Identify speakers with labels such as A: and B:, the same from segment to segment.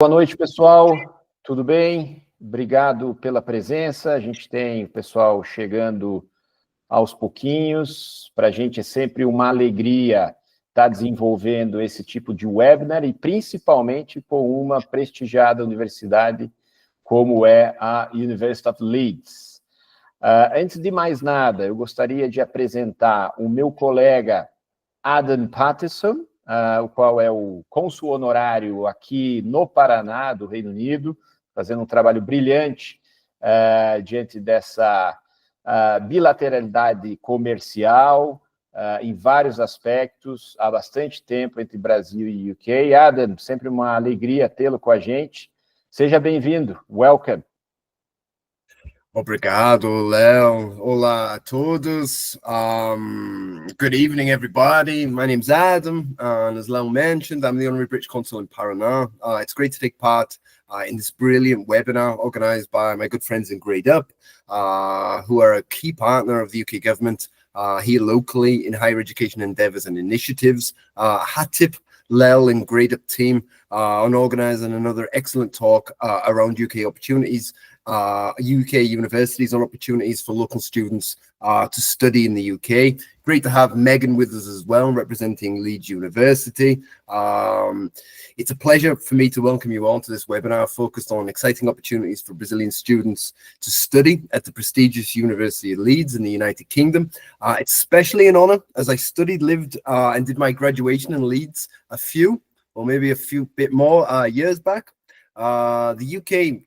A: Boa noite, pessoal. Tudo bem? Obrigado pela presença. A gente tem o pessoal chegando aos pouquinhos. Para a gente é sempre uma alegria estar desenvolvendo esse tipo de webinar e principalmente com uma prestigiada universidade como é a University of Leeds. Antes de mais nada, eu gostaria de apresentar o meu colega Adam Patterson, o qual é o cônsul honorário aqui no Paraná, do Reino Unido, fazendo um trabalho brilhante diante dessa bilateralidade comercial em vários aspectos, há bastante tempo entre Brasil e UK. Adam, sempre uma alegria tê-lo com a gente. Seja bem-vindo. Welcome.
B: Obrigado, Léo. Olá a todos. Good evening, everybody. My name's Adam, and as Léo mentioned, I'm the Honorary British Consul in Paraná. It's great to take part in this brilliant webinar organised by my good friends in Grade Up, who are a key partner of the UK government here locally in higher education endeavours and initiatives. Hat tip Léo and Grade Up team on organising another excellent talk around UK opportunities. UK universities and opportunities for local students to study in the UK. Great to have Megan with us as well, representing Leeds University. It's a pleasure for me to welcome you all to this webinar focused on exciting opportunities for Brazilian students to study at the prestigious University of Leeds in the United Kingdom. It's especially an honour as I studied, lived and did my graduation in Leeds a few bit more years back. The UK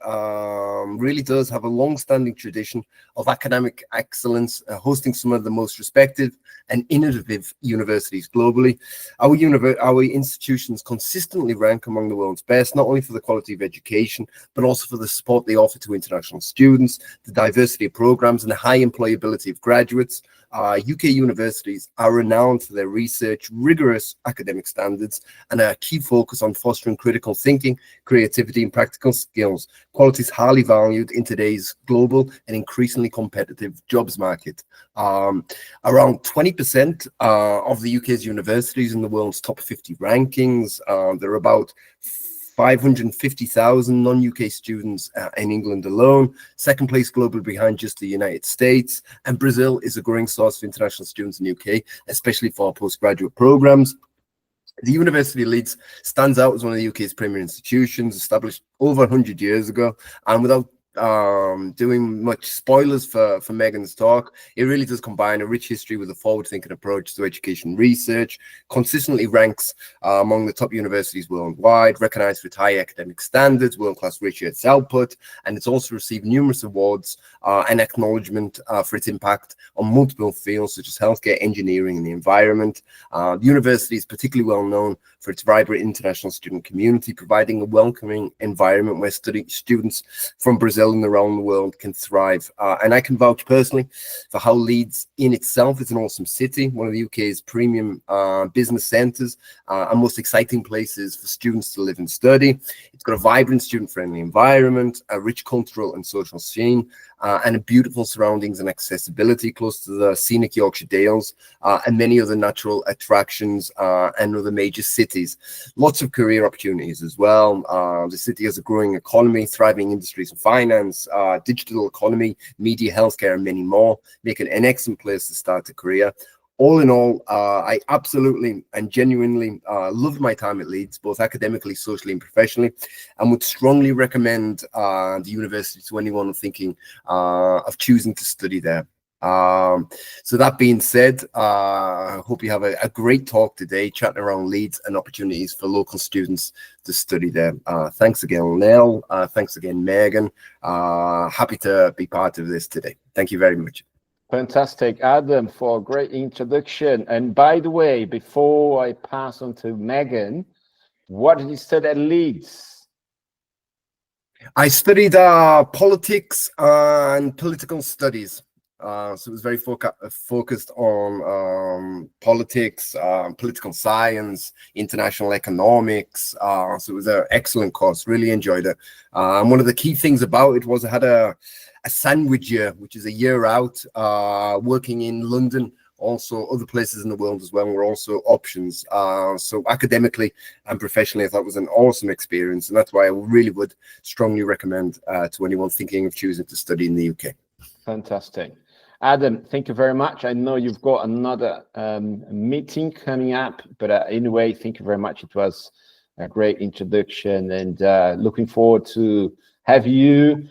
B: really does have a long-standing tradition of academic excellence, hosting some of the most respected and innovative universities globally. Our institutions consistently rank among the world's best, not only for the quality of education, but also for the support they offer to international students, the diversity of programs, and the high employability of graduates. UK universities are renowned for their research, rigorous academic standards, and a key focus on fostering critical thinking, creativity, and practical skills, qualities highly valued in today's global and increasingly competitive jobs market. Around 20% of the UK's universities in the world's top 50 rankings. There are about 550,000 non-UK students in England alone, second place globally behind just the United States, and Brazil is a growing source of international students in the UK, especially for postgraduate programs. The University of Leeds stands out as one of the UK's premier institutions, established over 100 years ago, and without doing much spoilers for Megan's talk, it really does combine a rich history with a forward-thinking approach to education research, consistently ranks among the top universities worldwide, recognized for its high academic standards, world-class research output, and it's also received numerous awards and acknowledgement for its impact on multiple fields such as healthcare, engineering, and the environment. The university is particularly well known for its vibrant international student community, providing a welcoming environment where students from Brazil and around the world can thrive. And I can vouch personally for how Leeds in itself is an awesome city, one of the UK's premium business centres and most exciting places for students to live and study. It's got a vibrant student-friendly environment, a rich cultural and social scene, and beautiful surroundings and accessibility close to the scenic Yorkshire Dales and many other natural attractions and other major cities. Lots of career opportunities as well. The city has a growing economy, thriving industries and finance, digital economy, media, healthcare, and many more, making it an excellent place to start a career. All in all, I absolutely and genuinely loved my time at Leeds, both academically, socially, and professionally, and would strongly recommend the university to anyone thinking of choosing to study there. So that being said, I hope you have a great talk today, chatting around Leeds and opportunities for local students to study there. Thanks again, Léo. Thanks again, Megan. Happy to be part of this today. Thank you very much.
A: Fantastic, Adam, for a great introduction. And by the way, before I pass on to Megan, what did you study at Leeds?
B: I studied politics and political studies. So it was very focused on politics, political science, international economics. So it was an excellent course. Really enjoyed it. And one of the key things about it was I had a sandwich year, which is a year out, working in London also other places in the world as well were also options. So academically and professionally, I thought it was an awesome experience, and that's why I really would strongly recommend to anyone thinking of choosing to study in the UK.
A: Fantastic. Adam, thank you very much. I know you've got another meeting coming up, but anyway, thank you very much. It was a great introduction, and looking forward to have you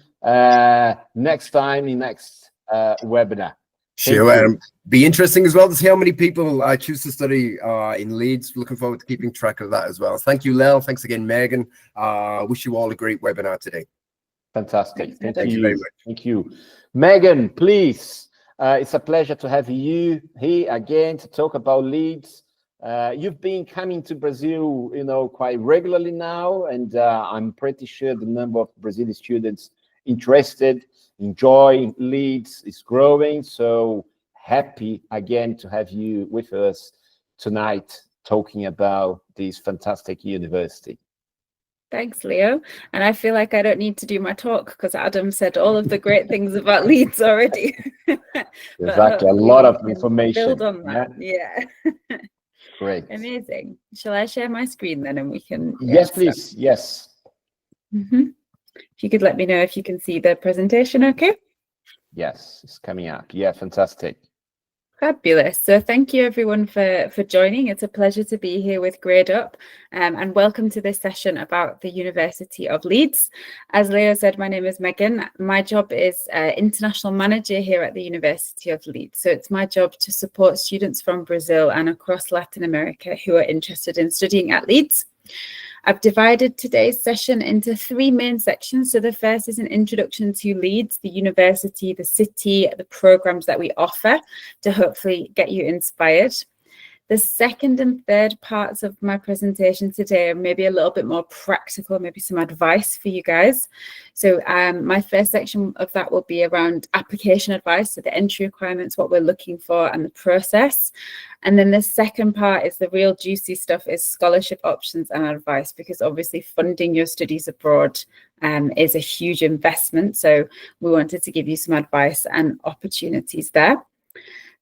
A: next time in next webinar.
B: Sure. Be interesting as well to see how many people choose to study in Leeds. Looking forward to keeping track of that as well. Thank you, Lel. Thanks again, Megan. Wish you all a great webinar today.
A: Fantastic. Thank
B: you very much.
A: Thank you. Megan, please. It's a pleasure to have you here again to talk about Leeds. You've been coming to Brazil, quite regularly now, and I'm pretty sure the number of Brazilian students interested, enjoying Leeds is growing. So happy again to have you with us tonight talking about this fantastic university.
C: Thanks, Leo. And I feel like I don't need to do my talk because Adam said all of the great things about Leeds already.
A: Exactly, a lot of information.
C: Build on that. Yeah.
A: Great.
C: Amazing. Shall I share my screen then and we can...
A: Yes, please. Yes.
C: If you could let me know if you can see the presentation, okay?
A: Yes, it's coming up. Yeah, fantastic.
C: Fabulous. So thank you everyone for joining. It's a pleasure to be here with Grade Up, and welcome to this session about the University of Leeds. As Leo said, my name is Megan. My job is international manager here at the University of Leeds. So it's my job to support students from Brazil and across Latin America who are interested in studying at Leeds. I've divided today's session into 3 main sections. So the first is an introduction to Leeds, the university, the city, the programs that we offer to hopefully get you inspired. The second and third parts of my presentation today are maybe a little bit more practical, maybe some advice for you guys. So my first section of that will be around application advice, so the entry requirements, what we're looking for and the process. And then the second part is the real juicy stuff, is scholarship options and advice, because obviously funding your studies abroad is a huge investment. So we wanted to give you some advice and opportunities there.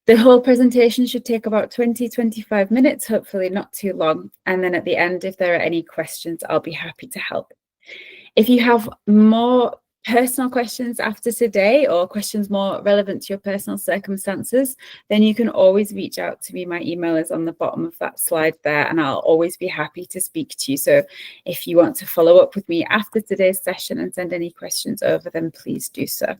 C: The whole presentation should take about 20-25 minutes, hopefully not too long. And then at the end, if there are any questions, I'll be happy to help. If you have more personal questions after today, or questions more relevant to your personal circumstances, then you can always reach out to me. My email is on the bottom of that slide there, and I'll always be happy to speak to you. So if you want to follow up with me after today's session and send any questions over, then please do so.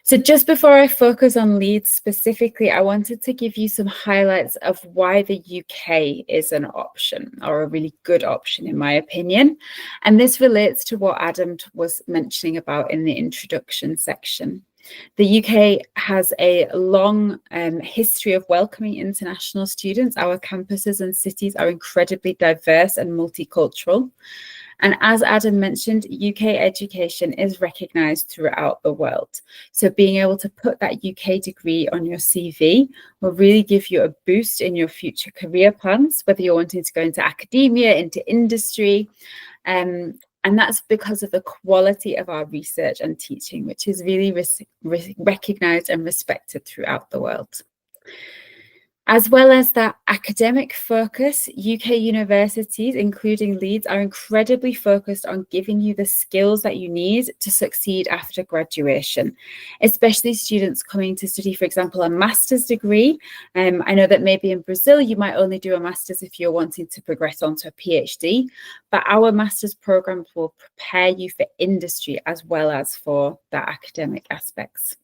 C: So just before I focus on Leeds specifically, I wanted to give you some highlights of why the UK is an option, or a really good option in my opinion. And this relates to what Adam was mentioning about in the introduction section. The UK has a long history of welcoming international students. Our campuses and cities are incredibly diverse and multicultural. And as Adam mentioned, UK education is recognised throughout the world. So being able to put that UK degree on your CV will really give you a boost in your future career plans, whether you're wanting to go into academia, into industry. And that's because of the quality of our research and teaching, which is really recognised and respected throughout the world. As well as that academic focus, UK universities, including Leeds, are incredibly focused on giving you the skills that you need to succeed after graduation, especially students coming to study, for example, a master's degree. I know that maybe in Brazil, you might only do a master's if you're wanting to progress onto a PhD, but our master's programs will prepare you for industry as well as for the academic aspects.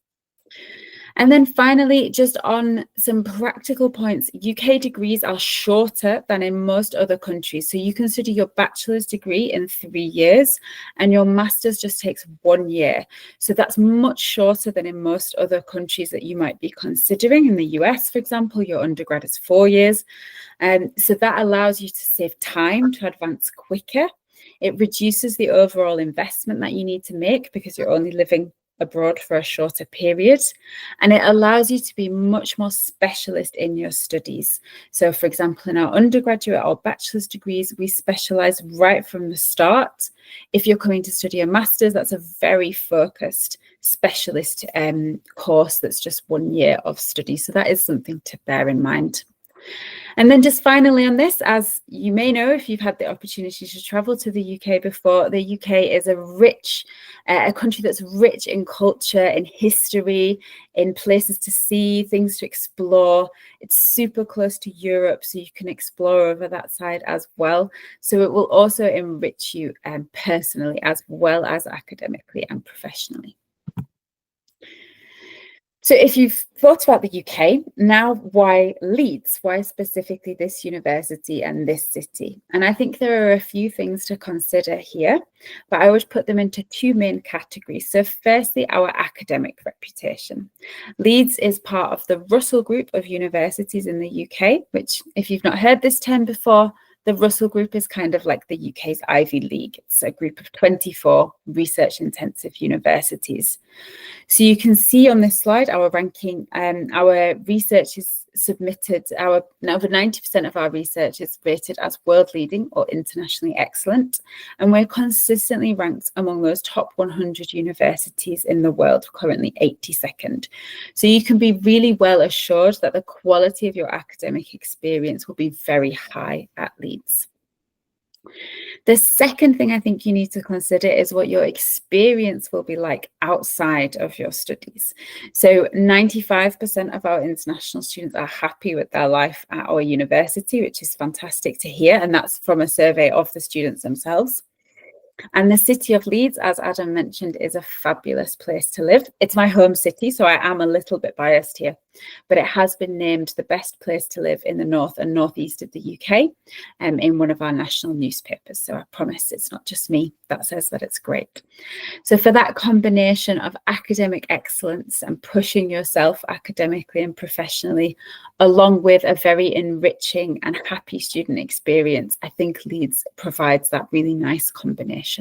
C: And then finally, just on some practical points, UK degrees are shorter than in most other countries. So you can study your bachelor's degree in 3 years and your master's just takes 1 year. So that's much shorter than in most other countries that you might be considering. In the US, for example, your undergrad is 4 years. So that allows you to save time to advance quicker. It reduces the overall investment that you need to make because you're only living abroad for a shorter period, and it allows you to be much more specialist in your studies. So for example, in our undergraduate or bachelor's degrees, we specialize right from the start. If you're coming to study a master's, that's a very focused specialist course that's just 1 year of study. So that is something to bear in mind. And then just finally on this, as you may know, if you've had the opportunity to travel to the UK before, the UK is a country that's rich in culture, in history, in places to see, things to explore. It's super close to Europe, so you can explore over that side as well. So it will also enrich you personally as well as academically and professionally. So if you've thought about the UK, now why Leeds? Why specifically this university and this city? And I think there are a few things to consider here, but I would put them into two main categories. So firstly, our academic reputation. Leeds is part of the Russell Group of universities in the UK, which, if you've not heard this term before, the Russell Group is kind of like the UK's Ivy League. It's a group of 24 research-intensive universities. So you can see on this slide our ranking. Our research is submitted, over 90% of our research is rated as world-leading or internationally excellent. And we're consistently ranked among those top 100 universities in the world, currently 82nd. So you can be really well assured that the quality of your academic experience will be very high at Leeds. The second thing I think you need to consider is what your experience will be like outside of your studies. So 95% of our international students are happy with their life at our university, which is fantastic to hear. And that's from a survey of the students themselves. And the city of Leeds, as Adam mentioned, is a fabulous place to live. It's my home city, so I am a little bit biased here, but it has been named the best place to live in the north and northeast of the UK in one of our national newspapers. So I promise it's not just me that says that it's great. So for that combination of academic excellence and pushing yourself academically and professionally, along with a very enriching and happy student experience, I think Leeds provides that really nice combination.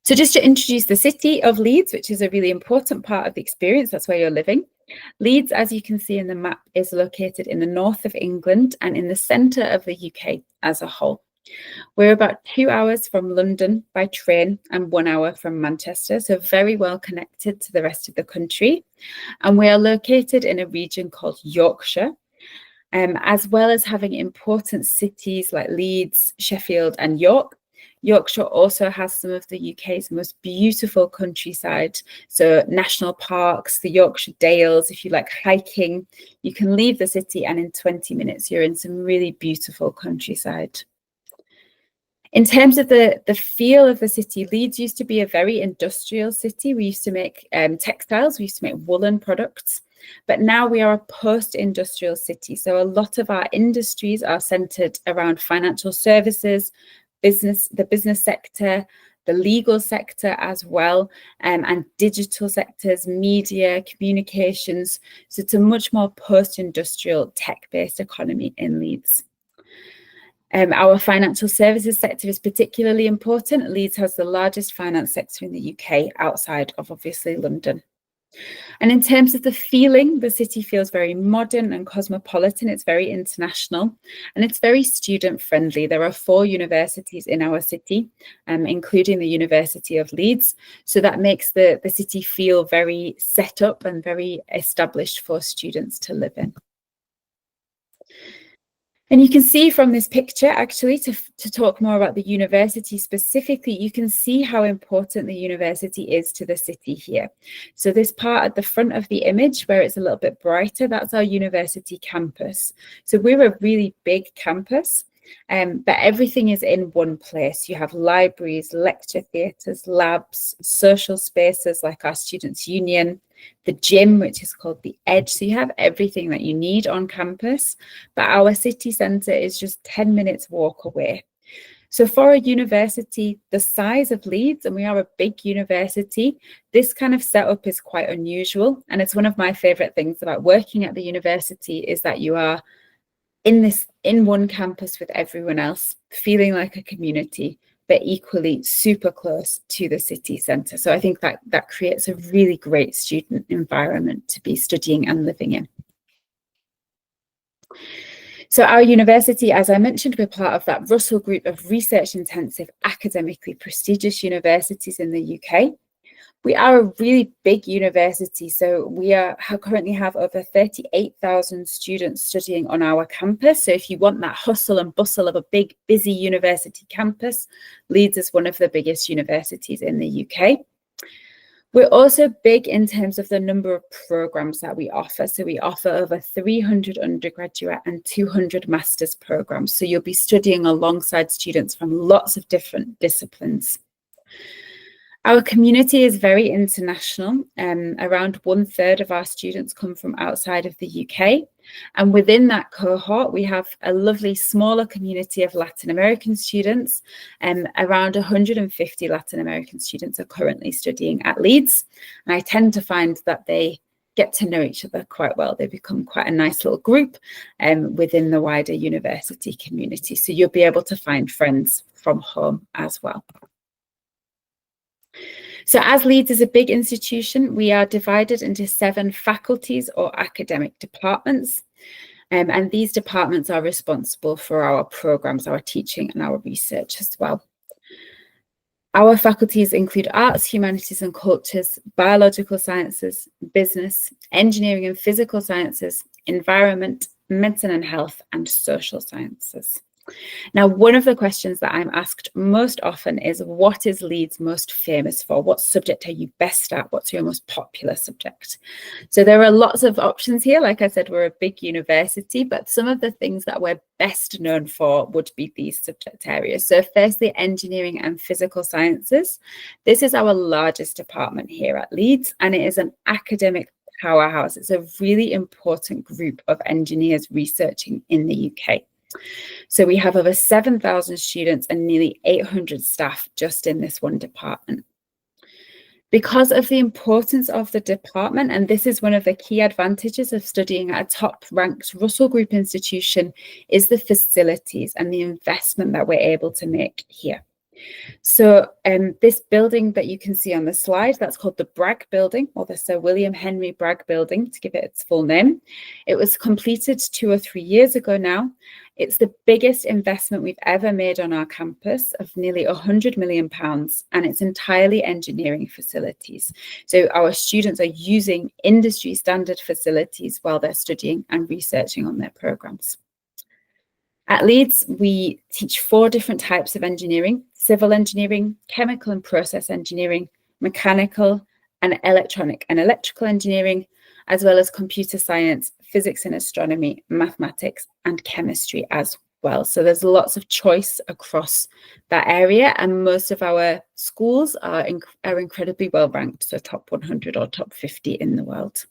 C: So just to introduce the city of Leeds, which is a really important part of the experience, that's where you're living. Leeds, as you can see in the map, is located in the north of England and in the centre of the UK as a whole. We're about 2 hours from London by train and 1 hour from Manchester, so very well connected to the rest of the country. And we are located in a region called Yorkshire, as well as having important cities like Leeds, Sheffield and York. Yorkshire also has some of the UK's most beautiful countryside, so national parks, the Yorkshire Dales. If you like hiking, you can leave the city and in 20 minutes you're in some really beautiful countryside. In terms of the feel of the city, Leeds used to be a very industrial city. We used to make textiles, we used to make woolen products, but now we are a post-industrial city. So a lot of our industries are centred around financial services, the business sector, the legal sector as well, and digital sectors, media, communications. So it's a much more post-industrial tech-based economy in Leeds. Our financial services sector is particularly important. Leeds has the largest finance sector in the UK outside of obviously London. And in terms of the feeling, the city feels very modern and cosmopolitan. It's very international and it's very student friendly. There are 4 universities in our city, including the University of Leeds. So that makes the city feel very set up and very established for students to live in. And you can see from this picture, actually, to talk more about the university specifically, you can see how important the university is to the city here. So this part at the front of the image, where it's a little bit brighter, that's our university campus. So we're a really big campus, but everything is in one place. You have libraries, lecture theatres, labs, social spaces like our Students' Union, the gym, which is called the Edge. So you have everything that you need on campus, but our city centre is just 10 minutes walk away. So for a university the size of Leeds, and we are a big university, this kind of setup is quite unusual. And it's one of my favourite things about working at the university is that you are in one campus with everyone else, feeling like a community, but equally super close to the city centre. So I think that creates a really great student environment to be studying and living in. So our university, as I mentioned, we're part of that Russell Group of research-intensive, academically prestigious universities in the UK. We are a really big university, so we currently have over 38,000 students studying on our campus. So if you want that hustle and bustle of a big, busy university campus, Leeds is one of the biggest universities in the UK. We're also big in terms of the number of programs that we offer. So we offer over 300 undergraduate and 200 master's programs. So you'll be studying alongside students from lots of different disciplines. Our community is very international. Around 1/3 of our students come from outside of the UK. And within that cohort, we have a lovely smaller community of Latin American students. Around 150 Latin American students are currently studying at Leeds. And I tend to find that they get to know each other quite well. They become quite a nice little group within the wider university community. So you'll be able to find friends from home as well. So as Leeds is a big institution, we are divided into 7 faculties or academic departments. And these departments are responsible for our programs, our teaching and our research as well. Our faculties include arts, humanities and cultures, biological sciences, business, engineering and physical sciences, environment, medicine and health, and social sciences. Now, one of the questions that I'm asked most often is, what is Leeds most famous for? What subject are you best at? What's your most popular subject? So there are lots of options here. Like I said, we're a big university, but some of the things that we're best known for would be these subject areas. So firstly, engineering and physical sciences. This is our largest department here at Leeds, and it is an academic powerhouse. It's a really important group of engineers researching in the UK. So we have over 7,000 students and nearly 800 staff just in this one department. Because of the importance of the department, and this is one of the key advantages of studying at a top-ranked Russell Group institution, is the facilities and the investment that we're able to make here. So this building that you can see on the slide, that's called the Bragg Building, or the Sir William Henry Bragg Building, to give it its full name. It was completed 2 or 3 years ago now. It's the biggest investment we've ever made on our campus, of nearly £100 million, and it's entirely engineering facilities. So our students are using industry standard facilities while they're studying and researching on their programs. At Leeds, we teach 4 different types of engineering: civil engineering, chemical and process engineering, mechanical and electronic and electrical engineering, as well as computer science, physics and astronomy, mathematics and chemistry as well. So there's lots of choice across that area, and most of our schools are incredibly well ranked, so top 100 or top 50 in the world.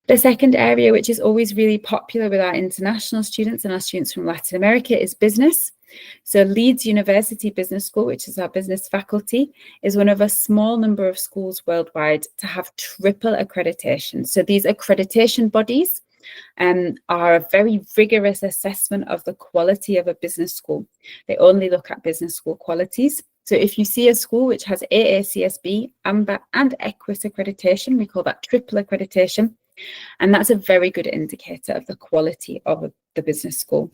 C: The second area, which is always really popular with our international students and our students from Latin America, is business. So Leeds University Business School, which is our business faculty, is one of a small number of schools worldwide to have triple accreditation. So these accreditation bodies are a very rigorous assessment of the quality of a business school. They only look at business school qualities. So if you see a school which has AACSB, AMBA and EQUIS accreditation, we call that triple accreditation. And that's a very good indicator of the quality of the business school.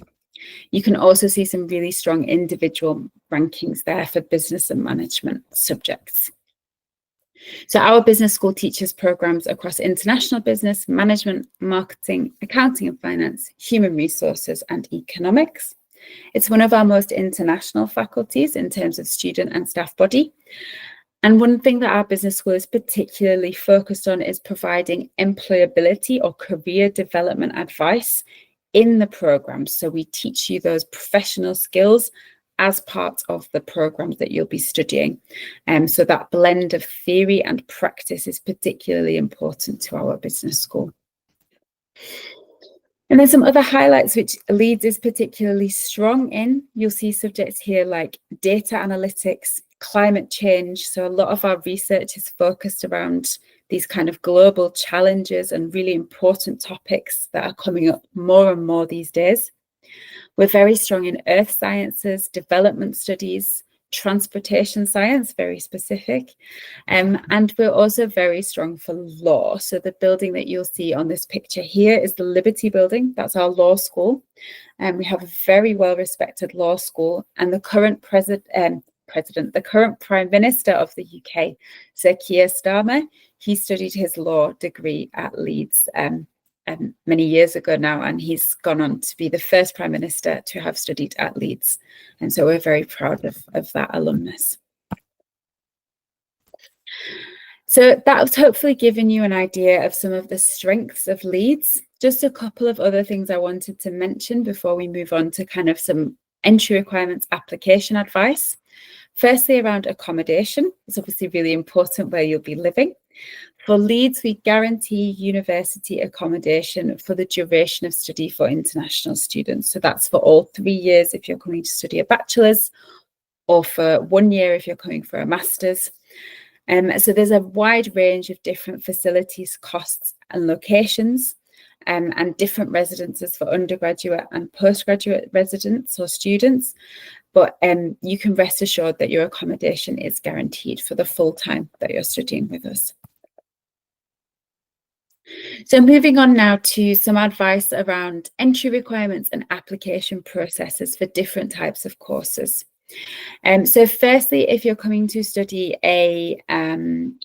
C: You can also see some really strong individual rankings there for business and management subjects. So our business school teaches programs across international business, management, marketing, accounting and finance, human resources and economics. It's one of our most international faculties in terms of student and staff body. And one thing that our business school is particularly focused on is providing employability or career development advice in the program. So we teach you those professional skills as part of the programs that you'll be studying. So that blend of theory and practice is particularly important to our business school. And then some other highlights which Leeds is particularly strong in. You'll see subjects here like data analytics, climate change. So a lot of our research is focused around these kind of global challenges and really important topics that are coming up more and more these days. We're very strong in earth sciences, development studies, transportation science, very specific, and we're also very strong for law. So the building that you'll see on this picture here is the Liberty Building. That's our law school, and we have a very well-respected law school. And the current the current Prime Minister of the UK, Sir Keir Starmer, he studied his law degree at Leeds many years ago now, and he's gone on to be the first Prime Minister to have studied at Leeds. And so we're very proud of that alumnus. So that's hopefully given you an idea of some of the strengths of Leeds. Just a couple of other things I wanted to mention before we move on to kind of some entry requirements application advice. Firstly, around accommodation. It's obviously really important where you'll be living. For Leeds, we guarantee university accommodation for the duration of study for international students. So that's for all 3 years if you're coming to study a bachelor's, or for 1 year if you're coming for a master's. So there's a wide range of different facilities, costs and locations, and different residences for undergraduate and postgraduate residents or students. But you can rest assured that your accommodation is guaranteed for the full time that you're studying with us. So moving on now to some advice around entry requirements and application processes for different types of courses. So firstly, if you're coming to study a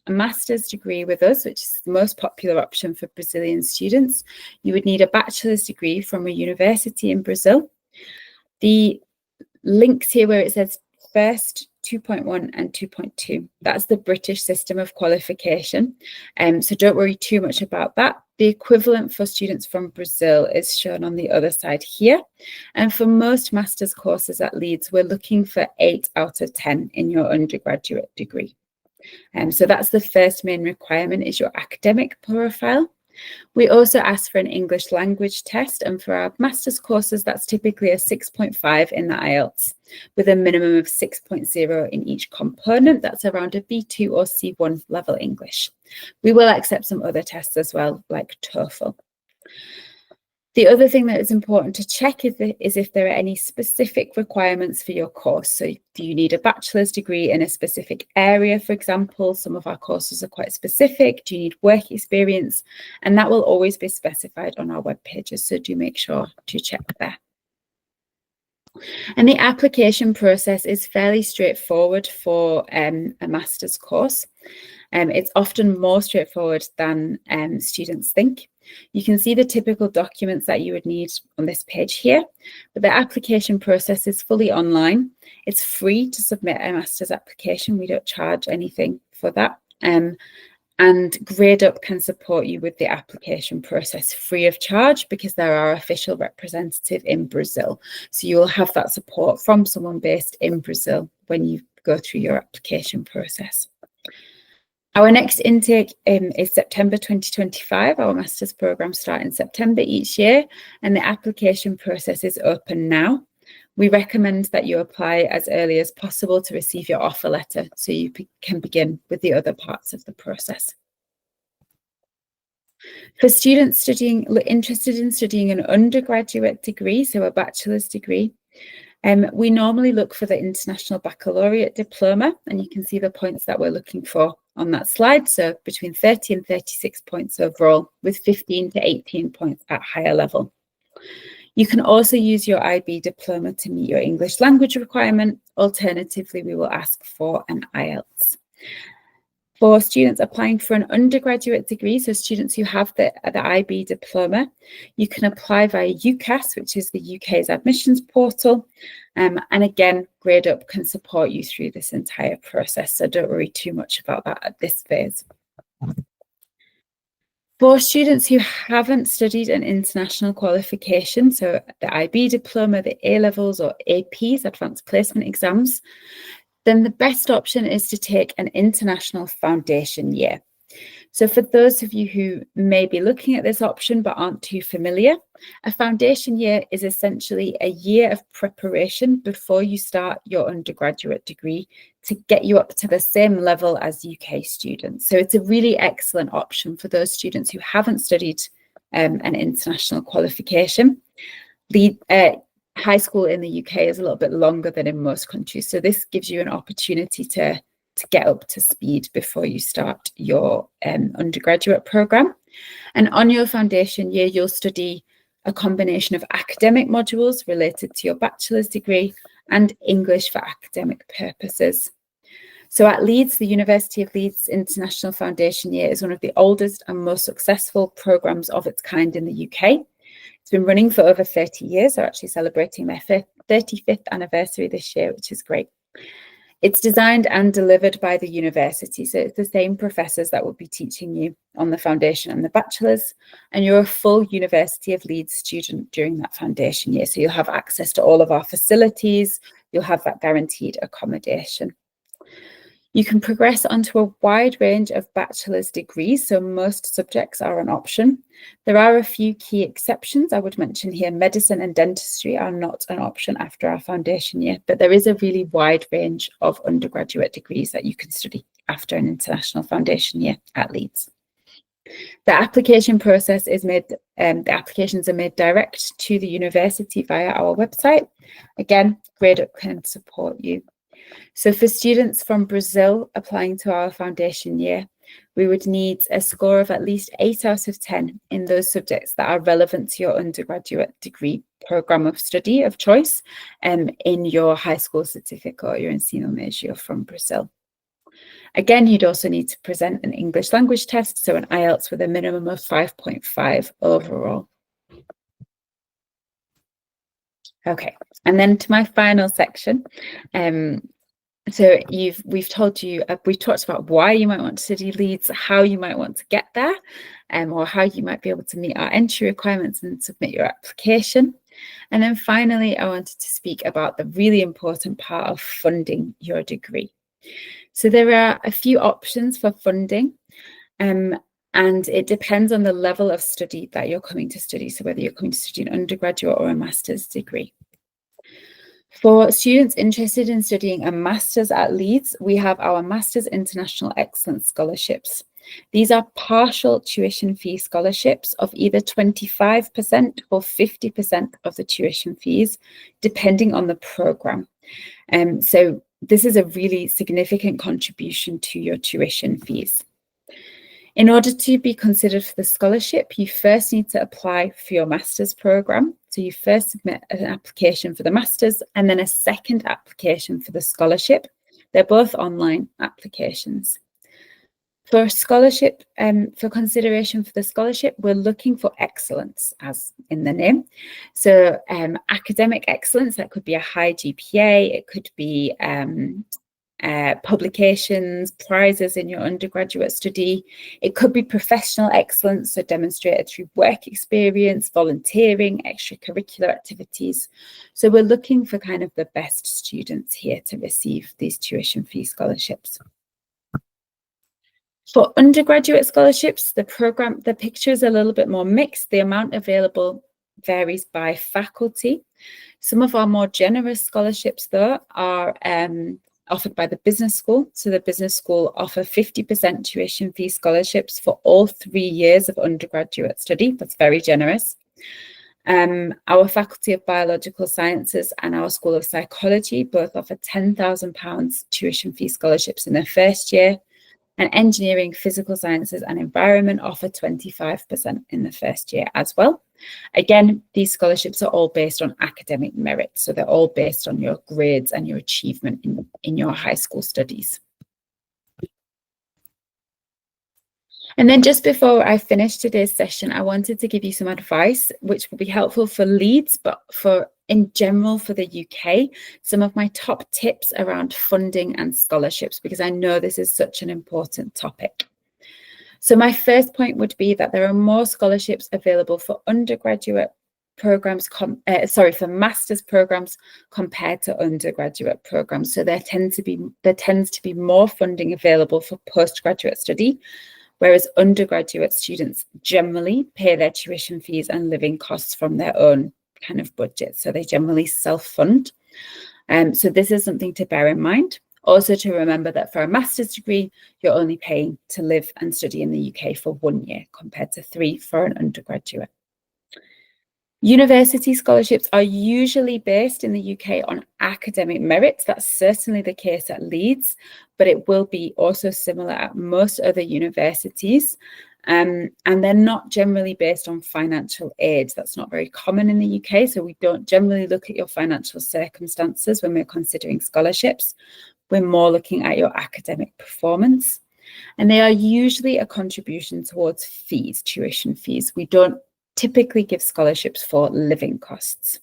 C: master's degree with us, which is the most popular option for Brazilian students, you would need a bachelor's degree from a university in Brazil. The links here where it says first, 2.1 and 2.2. That's the British system of qualification. So don't worry too much about that. The equivalent for students from Brazil is shown on the other side here. And for most master's courses at Leeds, we're looking for 8 out of 10 in your undergraduate degree. So that's the first main requirement, is your academic profile. We also ask for an English language test, and for our master's courses, that's typically a 6.5 in the IELTS, with a minimum of 6.0 in each component. That's around a B2 or C1 level English. We will accept some other tests as well, like TOEFL. The other thing that is important to check is if there are any specific requirements for your course. So do you need a bachelor's degree in a specific area, for example? Some of our courses are quite specific. Do you need work experience? And that will always be specified on our web pages, so do make sure to check there. And the application process is fairly straightforward for a master's course. It's often more straightforward than students think. You can see the typical documents that you would need on this page here, but the application process is fully online. It's free to submit a master's application. We don't charge anything for that. And GradeUp can support you with the application process free of charge, because they're our official representative in Brazil. So you will have that support from someone based in Brazil when you go through your application process. Our next intake is September 2025. Our master's programmes start in September each year, and the application process is open now. We recommend that you apply as early as possible to receive your offer letter, so you can begin with the other parts of the process. For students interested in studying an undergraduate degree, so a bachelor's degree, we normally look for the International Baccalaureate diploma, and you can see the points that we're looking for on that slide. So between 30 and 36 points overall, with 15 to 18 points at higher level. You can also use your IB diploma to meet your English language requirement. Alternatively, we will ask for an IELTS. For students applying for an undergraduate degree, so students who have the IB diploma, you can apply via UCAS, which is the UK's admissions portal. And again, GradeUp can support you through this entire process, so don't worry too much about that at this phase. For students who haven't studied an international qualification, so the IB diploma, the A-levels or APs, advanced placement exams, then the best option is to take an international foundation year. So for those of you who may be looking at this option but aren't too familiar, a foundation year is essentially a year of preparation before you start your undergraduate degree to get you up to the same level as UK students. So it's a really excellent option for those students who haven't studied an international qualification. high school in the UK is a little bit longer than in most countries. So this gives you an opportunity to get up to speed before you start your undergraduate program. And on your foundation year, you'll study a combination of academic modules related to your bachelor's degree and English for academic purposes. So at Leeds, the University of Leeds International Foundation Year is one of the oldest and most successful programs of its kind in the UK. It's been running for over 30 years. They're actually celebrating their 35th anniversary this year, which is great. It's designed and delivered by the university. So it's the same professors that will be teaching you on the foundation and the bachelor's. And you're a full University of Leeds student during that foundation year. So you'll have access to all of our facilities. You'll have that guaranteed accommodation. You can progress onto a wide range of bachelor's degrees, so most subjects are an option. There are a few key exceptions. I would mention here medicine and dentistry are not an option after our foundation year, but there is a really wide range of undergraduate degrees that you can study after an international foundation year at Leeds. The application process is made, the applications are made direct to the university via our website. Again, Grade Up can support you. So for students from Brazil applying to our foundation year, we would need a score of at least 8 out of 10 in those subjects that are relevant to your undergraduate degree program of study of choice in your high school certificate or your ensino médio from Brazil. Again, you'd also need to present an English language test, so an IELTS with a minimum of 5.5 overall. Okay, and then to my final section. So we've talked about why you might want to study Leeds, how you might want to get there, or how you might be able to meet our entry requirements and submit your application. And then finally, I wanted to speak about the really important part of funding your degree. So there are a few options for funding, and it depends on the level of study that you're coming to study. So whether you're coming to study an undergraduate or a master's degree. For students interested in studying a master's at Leeds, we have our Master's International Excellence Scholarships. These are partial tuition fee scholarships of either 25% or 50% of the tuition fees, depending on the program. So this is a really significant contribution to your tuition fees. In order to be considered for the scholarship, you first need to apply for your master's program. So you first submit an application for the master's and then a second application for the scholarship. They're both online applications. For scholarship, for consideration for the scholarship, we're looking for excellence, as in the name. So academic excellence, that could be a high GPA, it could be publications, prizes in your undergraduate study. It could be professional excellence, so demonstrated through work experience, volunteering, extracurricular activities. So we're looking for kind of the best students here to receive these tuition fee scholarships. For undergraduate scholarships, the picture is a little bit more mixed. The amount available varies by faculty. Some of our more generous scholarships, though, are offered by the business school. So the business school offer 50% tuition fee scholarships for all 3 years of undergraduate study. That's very generous. Our Faculty of Biological Sciences and our School of Psychology both offer £10,000 tuition fee scholarships in their first year. And Engineering, Physical Sciences and Environment offer 25% in the first year as well. Again, these scholarships are all based on academic merit. So they're all based on your grades and your achievement in your high school studies. And then just before I finish today's session, I wanted to give you some advice, which will be helpful for Leeds, but in general for the UK, some of my top tips around funding and scholarships, because I know this is such an important topic. So my first point would be that there are more scholarships available for undergraduate programs, for master's programs compared to undergraduate programs. So there tends to be more funding available for postgraduate study, whereas undergraduate students generally pay their tuition fees and living costs from their own kind of budget. So they generally self-fund. So this is something to bear in mind. Also to remember that for a master's degree, you're only paying to live and study in the UK for 1 year compared to 3 for an undergraduate. University scholarships are usually based in the UK on academic merit. That's certainly the case at Leeds, but it will be also similar at most other universities. And they're not generally based on financial aid. That's not very common in the UK. So we don't generally look at your financial circumstances when we're considering scholarships. We're more looking at your academic performance. And they are usually a contribution towards fees, tuition fees. We don't typically give scholarships for living costs.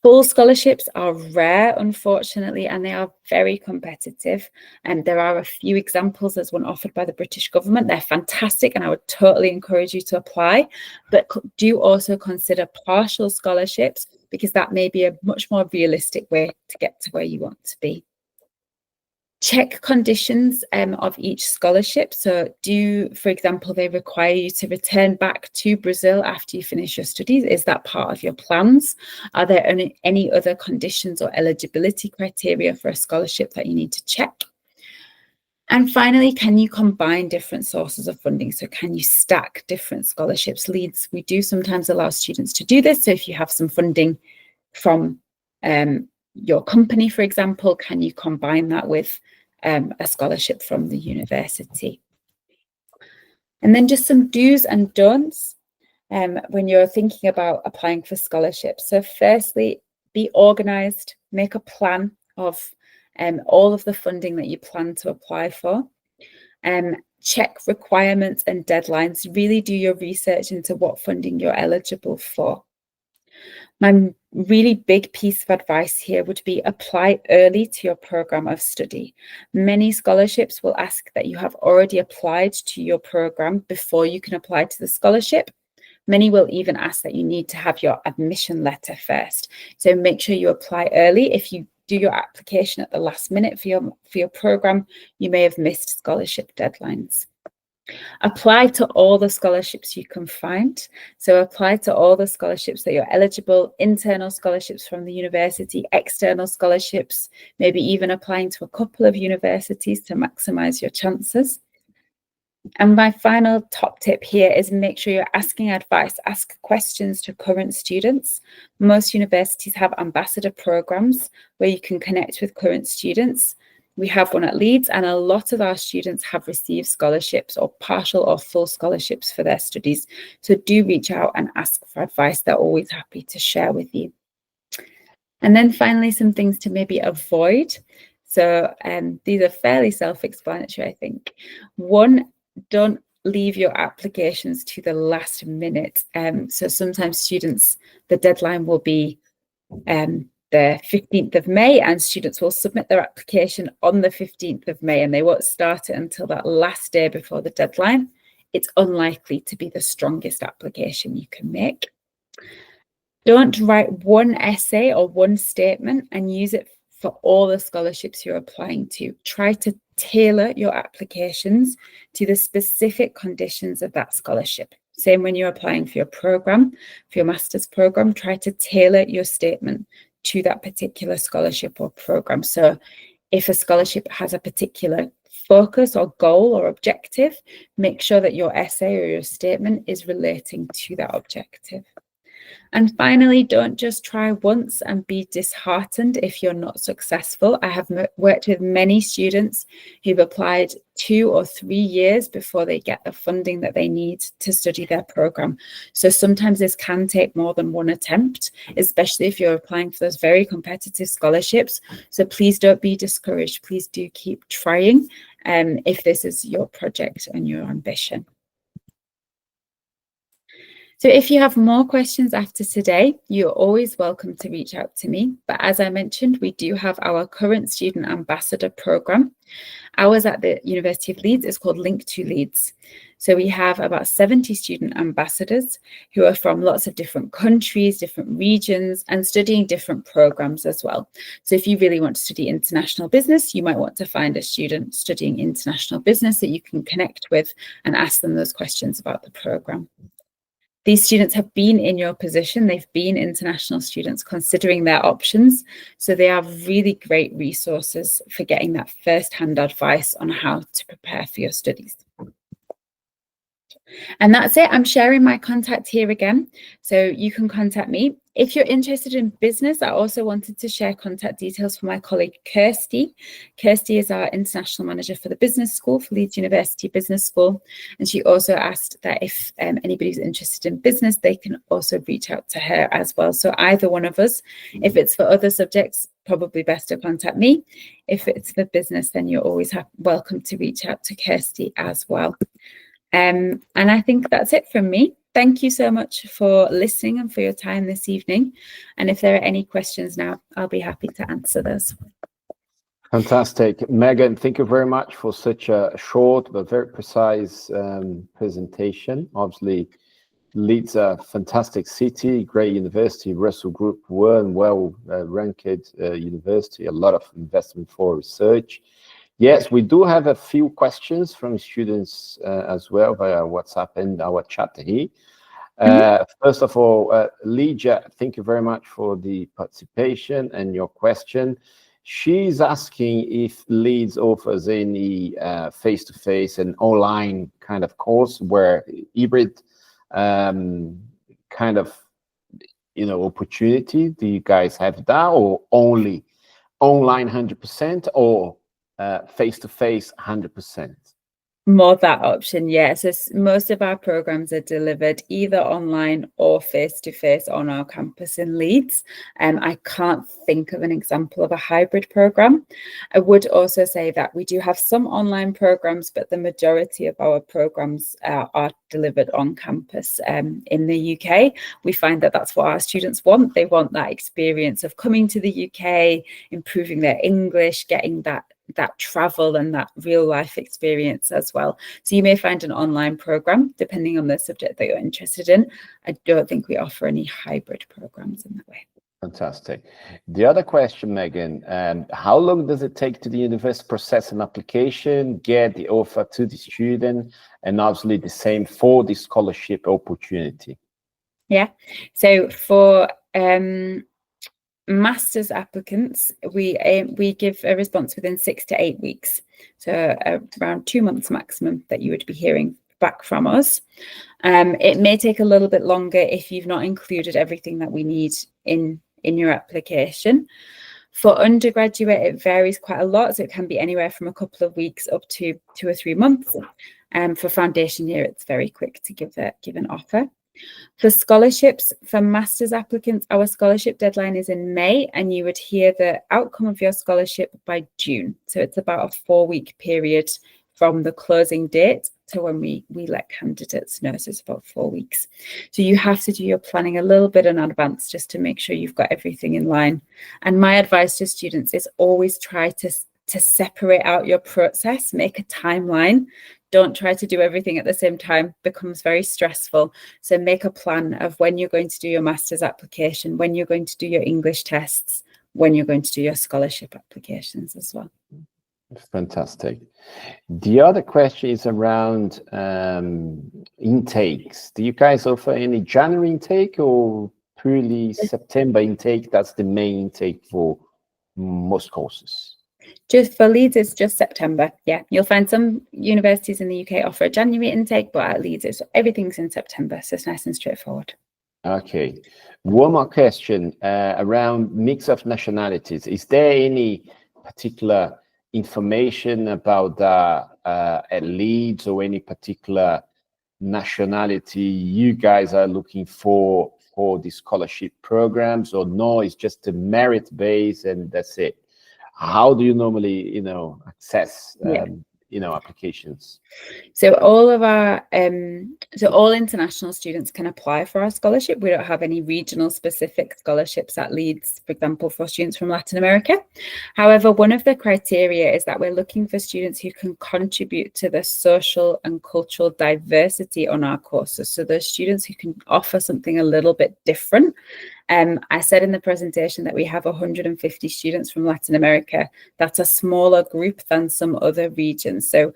C: Full scholarships are rare, unfortunately, and they are very competitive. And there are a few examples. There's one offered by the British government. They're fantastic, and I would totally encourage you to apply. But do also consider partial scholarships, because that may be a much more realistic way to get to where you want to be. Check conditions of each scholarship. So for example, they require you to return back to Brazil after you finish your studies. Is that part of your plans? Are there any other conditions or eligibility criteria for a scholarship that you need to check? And finally, can you combine different sources of funding? So can you stack different scholarships? Leeds, we do sometimes allow students to do this. So if you have some funding from your company, for example, can you combine that with a scholarship from the university? And then just some do's and don'ts when you're thinking about applying for scholarships. So firstly, be organised, make a plan of all of the funding that you plan to apply for. Check requirements and deadlines. Really do your research into what funding you're eligible for. My really big piece of advice here would be apply early to your programme of study. Many scholarships will ask that you have already applied to your programme before you can apply to the scholarship. Many will even ask that you need to have your admission letter first. So make sure you apply early. If you do your application at the last minute for your programme, you may have missed scholarship deadlines. Apply to all the scholarships you can find. So apply to all the scholarships that you're eligible, internal scholarships from the university, external scholarships, maybe even applying to a couple of universities to maximise your chances. And my final top tip here is make sure you're asking advice, ask questions to current students. Most universities have ambassador programs where you can connect with current students. We have one at Leeds, and a lot of our students have received scholarships or partial or full scholarships for their studies. So do reach out and ask for advice. They're always happy to share with you. And then finally, some things to maybe avoid. So these are fairly self-explanatory, I think. One, don't leave your applications to the last minute. So sometimes students, the deadline will be the 15th of May, and students will submit their application on the 15th of May, and they won't start it until that last day before the deadline. It's unlikely to be the strongest application you can make. Don't write one essay or one statement and use it for all the scholarships you're applying to. Try to tailor your applications to the specific conditions of that scholarship. Same when you're applying for your program, for your master's program, try to tailor your statement to that particular scholarship or program. So if a scholarship has a particular focus or goal or objective, make sure that your essay or your statement is relating to that objective. And finally, don't just try once and be disheartened if you're not successful. I have worked with many students who've applied 2 or 3 years before they get the funding that they need to study their program. So sometimes this can take more than one attempt, especially if you're applying for those very competitive scholarships. So please don't be discouraged. Please do keep trying if this is your project and your ambition. So if you have more questions after today, you're always welcome to reach out to me. But as I mentioned, we do have our current student ambassador program. Ours at the University of Leeds is called Link to Leeds. So we have about 70 student ambassadors who are from lots of different countries, different regions, and studying different programs as well. So if you really want to study international business, you might want to find a student studying international business that you can connect with and ask them those questions about the program. These students have been in your position. They've been international students considering their options. So they are really great resources for getting that first-hand advice on how to prepare for your studies. And that's it. I'm sharing my contact here again, so you can contact me. If you're interested in business, I also wanted to share contact details for my colleague Kirsty. Kirsty is our international manager for the business school, for Leeds University Business School. And she also asked that if anybody's interested in business, they can also reach out to her as well. So either one of us. If it's for other subjects, probably best to contact me. If it's for business, then you're always welcome to reach out to Kirsty as well. And I think that's it from me. Thank you so much for listening and for your time this evening. And if there are any questions now, I'll be happy to answer those.
A: Fantastic. Megan, thank you very much for such a short but very precise presentation. Obviously, Leeds a fantastic city, great university, Russell Group 1, well-ranked university, a lot of investment for research. Yes, we do have a few questions from students as well via WhatsApp and our chat here. First of all, Lydia, thank you very much for the participation and your question. She's asking if Leeds offers any face-to-face and online kind of course where hybrid kind of, opportunity. Do you guys have that, or only online 100%, or face-to-face 100%?
C: More that option, yes. Yeah. So most of our programs are delivered either online or face-to-face on our campus in Leeds. I can't think of an example of a hybrid program. I would also say that we do have some online programs, but the majority of our programs are delivered on campus in the UK. We find that that's what our students want. They want that experience of coming to the UK, improving their English, getting that travel and that real life experience as well. So you may find an online program depending on the subject that you're interested in. I don't think we offer any hybrid programs in that way.
A: Fantastic. The other question, Megan, how long does it take to the university process an application, get the offer to the student, and obviously the same for the scholarship opportunity?
C: Yeah, so for master's applicants, we give a response within 6 to 8 weeks, so around 2 months maximum that you would be hearing back from us. It may take a little bit longer if you've not included everything that we need in your application. For undergraduate, it varies quite a lot, so it can be anywhere from a couple of weeks up to 2 or 3 months. For foundation year, it's very quick to give an offer. For scholarships, for master's applicants, our scholarship deadline is in May, and you would hear the outcome of your scholarship by June. So it's about a 4-week period from the closing date to when we let candidates know. So it's about 4 weeks. So you have to do your planning a little bit in advance just to make sure you've got everything in line. And my advice to students is always try to separate out your process, make a timeline. Don't try to do everything at the same time. It becomes very stressful. So make a plan of when you're going to do your master's application, when you're going to do your English tests, when you're going to do your scholarship applications as well.
A: Fantastic. The other question is around intakes. Do you guys offer any January intake or purely September intake? That's the main intake for most courses.
C: Just for Leeds, it's just September. Yeah, you'll find some universities in the UK offer a January intake, but at Leeds, everything's in September, so it's nice and straightforward.
A: Okay. One more question around mix of nationalities. Is there any particular information about at Leeds, or any particular nationality you guys are looking for the scholarship programs, or no, it's just a merit base and that's it? How do you normally, access, applications?
C: So all of our, all international students can apply for our scholarship. We don't have any regional specific scholarships at Leeds, for example, for students from Latin America. However, one of the criteria is that we're looking for students who can contribute to the social and cultural diversity on our courses. So those students who can offer something a little bit different. I said in the presentation that we have 150 students from Latin America. That's a smaller group than some other regions. So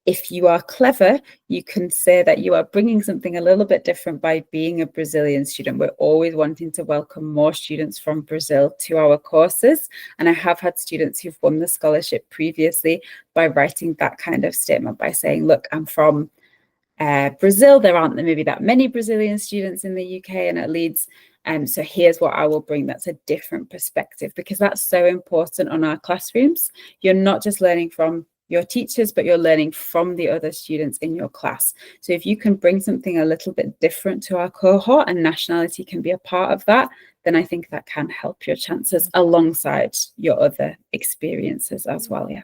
C: if you are clever, you can say that you are bringing something a little bit different by being a Brazilian student. We're always wanting to welcome more students from Brazil to our courses. And I have had students who've won the scholarship previously by writing that kind of statement, by saying, look, I'm from Brazil, there aren't maybe that many Brazilian students in the UK and at Leeds. So here's what I will bring that's a different perspective, because that's so important on our classrooms. You're not just learning from your teachers, but you're learning from the other students in your class. So if you can bring something a little bit different to our cohort, and nationality can be a part of that, then I think that can help your chances alongside your other experiences as well. Yeah.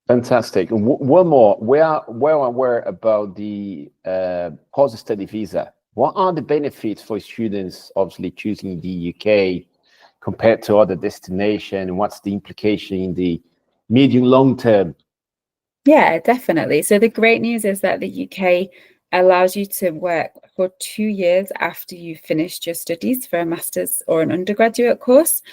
A: Fantastic. One more. We are well aware about the post-study visa. What are the benefits for students obviously choosing the UK compared to other destinations? What's the implication in the medium long term?
C: Yeah, definitely. So the great news is that the UK allows you to work for 2 years after you've finished your studies for a master's or an undergraduate course.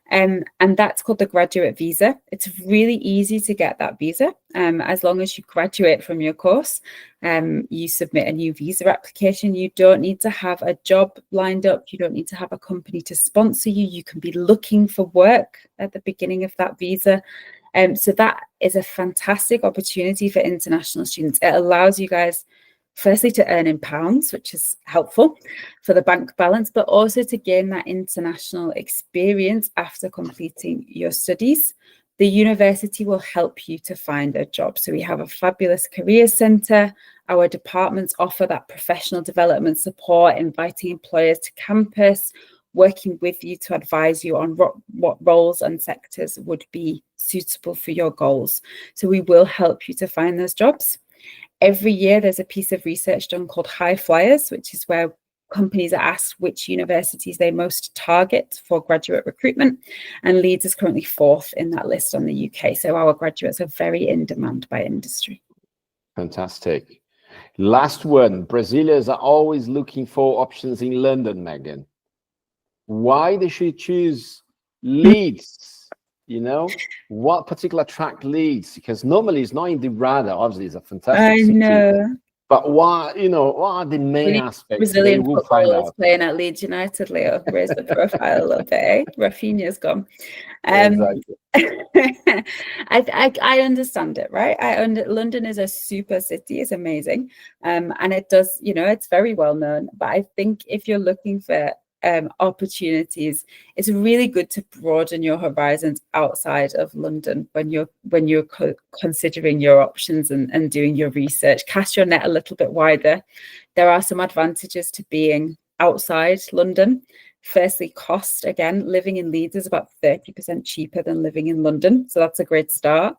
C: And that's called the graduate visa. It's really easy to get that visa. As long as you graduate from your course, you submit a new visa application. You don't need to have a job lined up. You don't need to have a company to sponsor you. You can be looking for work at the beginning of that visa. So that is a fantastic opportunity for international students. It allows you guys, firstly, to earn in pounds, which is helpful for the bank balance, but also to gain that international experience after completing your studies. The university will help you to find a job. So we have a fabulous career centre. Our departments offer that professional development support, inviting employers to campus, working with you to advise you on what roles and sectors would be suitable for your goals. So we will help you to find those jobs. Every year, there's a piece of research done called High Flyers, which is where companies are asked which universities they most target for graduate recruitment. And Leeds is currently 4th in that list on the UK. So our graduates are very in demand by industry.
A: Fantastic. Last one. Brazilians are always looking for options in London, Megan. Why they should choose Leeds? You know, what particular track Leeds? Because normally it's not in the radar. Obviously, it's a fantastic city.
C: know.
A: But why, what are the main aspects
C: Brazilian
A: they will find
C: footballers
A: out?
C: playing at Leeds United, Leo. Raise the profile a little bit, eh? Rafinha's gone.
A: Exactly.
C: I understand it, right? London is a super city. It's amazing. And it does, it's very well known. But I think if you're looking for opportunities, it's really good to broaden your horizons outside of London when you're considering your options and doing your research. Cast your net a little bit wider. There are some advantages to being outside London. Firstly, cost. Again, living in Leeds is about 30% cheaper than living in London, so that's a great start.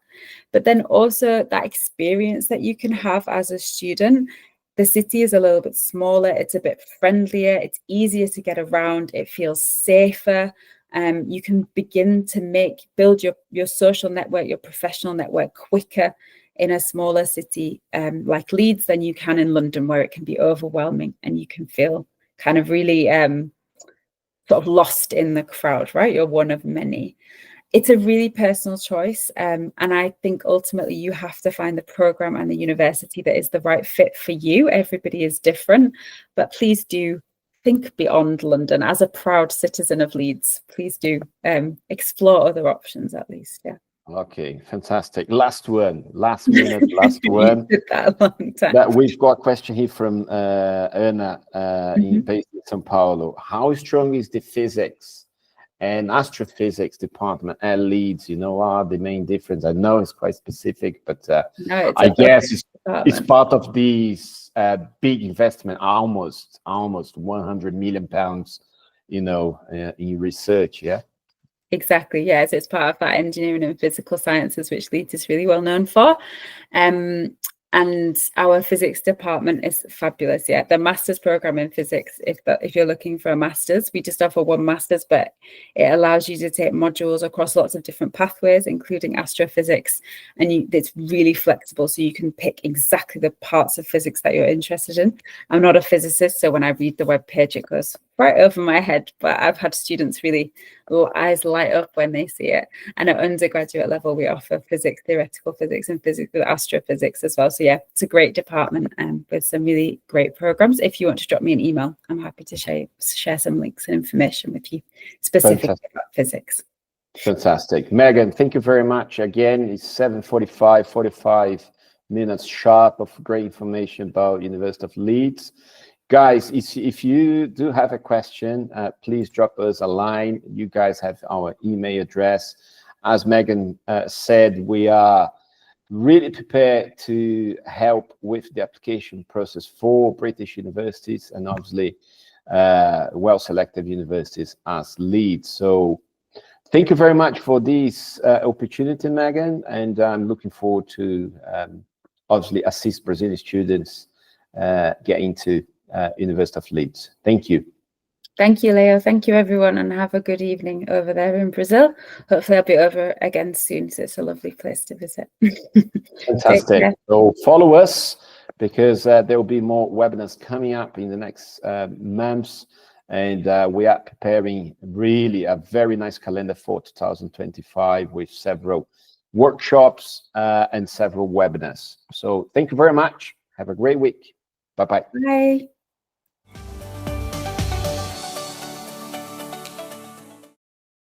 C: But then also that experience that you can have as a student. The city is a little bit smaller, it's a bit friendlier, it's easier to get around, it feels safer. You can begin to build your social network, your professional network quicker in a smaller city like Leeds than you can in London, where it can be overwhelming and you can feel kind of really sort of lost in the crowd, right? You're one of many. It's a really personal choice. And I think ultimately you have to find the program and the university that is the right fit for you. Everybody is different, but please do think beyond London. As a proud citizen of Leeds, please do explore other options at least. Yeah.
A: Okay, fantastic. Last minute, last one.
C: Did that a long time.
A: That we've got a question here from Ana, based in São Paulo. How strong is the physics and astrophysics department at Leeds? What are the main difference? I know it's quite specific, but I guess it's part of these big investment, almost 100 million pounds, in research. Yeah.
C: Exactly. Yeah. So it's part of that engineering and physical sciences, which Leeds is really well known for. And our physics department is fabulous. Yeah, the master's program in physics, if you're looking for a master's, we just offer one master's, but it allows you to take modules across lots of different pathways, including astrophysics. And it's really flexible, so you can pick exactly the parts of physics that you're interested in. I'm not a physicist, so when I read the webpage, it goes right over my head, but I've had students really eyes light up when they see it. And at undergraduate level, we offer physics, theoretical physics, and physics with astrophysics as well. So yeah, it's a great department with some really great programs. If you want to drop me an email, I'm happy to share some links and information with you specifically about physics.
A: Fantastic. Megan, thank you very much. Again, it's 7:45 minutes sharp of great information about University of Leeds. Guys, if you do have a question, please drop us a line. You guys have our email address. As Megan said, we are really prepared to help with the application process for British universities and obviously well-selected universities as Leeds. So thank you very much for this opportunity, Megan, and I'm looking forward to obviously assist Brazilian students get into University of Leeds. Thank you.
C: Thank you, Leo. Thank you, everyone, and have a good evening over there in Brazil. Hopefully I'll be over again soon, so it's a lovely place to visit.
A: Fantastic. So follow us, because there will be more webinars coming up in the next months, and we are preparing really a very nice calendar for 2025 with several workshops and several webinars. So thank you very much. Have a great week. Bye-bye.
C: Bye.